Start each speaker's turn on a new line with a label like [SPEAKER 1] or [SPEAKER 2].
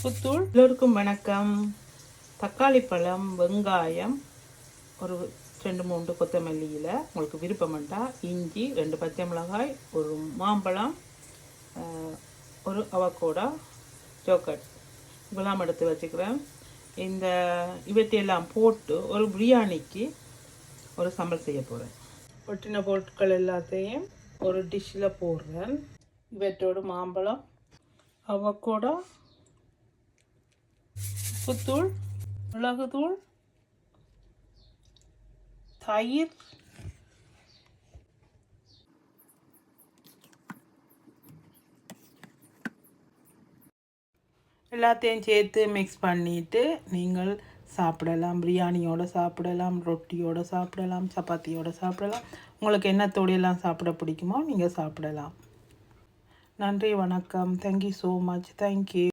[SPEAKER 1] உப்புத்தூள். எல்லோருக்கும் வணக்கம். தக்காளி பழம், வெங்காயம், ஒரு 2-3 கொத்தமல்லியில் உங்களுக்கு விருப்பம்ண்டா இஞ்சி, 2 பச்சை மிளகாய், ஒரு மாம்பழம், ஒரு அவகோடா, சோக்கட் இதெல்லாம் எடுத்து வச்சுக்கிறேன். இந்த இவற்றையெல்லாம் போட்டு ஒரு பிரியாணிக்கு ஒரு சம்பல் செய்ய போகிறேன். ஒட்டின பொருட்கள் எல்லாத்தையும் ஒரு டிஷ்ஷில் போடுறேன். இவற்றோடு மாம்பழம், அவகோடா, உப்புத்தூள், மிளகுத்தூள், தயிர், எல்லாத்தையும் சேர்த்து மிக்ஸ் பண்ணிவிட்டு நீங்கள் சாப்பிடலாம். பிரியாணியோடு சாப்பிடலாம், ரொட்டியோடு சாப்பிடலாம், சப்பாத்தியோடு சாப்பிடலாம். உங்களுக்கு என்னத்தோடையெல்லாம் சாப்பிட பிடிக்குமோ நீங்கள் சாப்பிடலாம். நன்றி, வணக்கம். Thank you so much. தேங்க்யூ.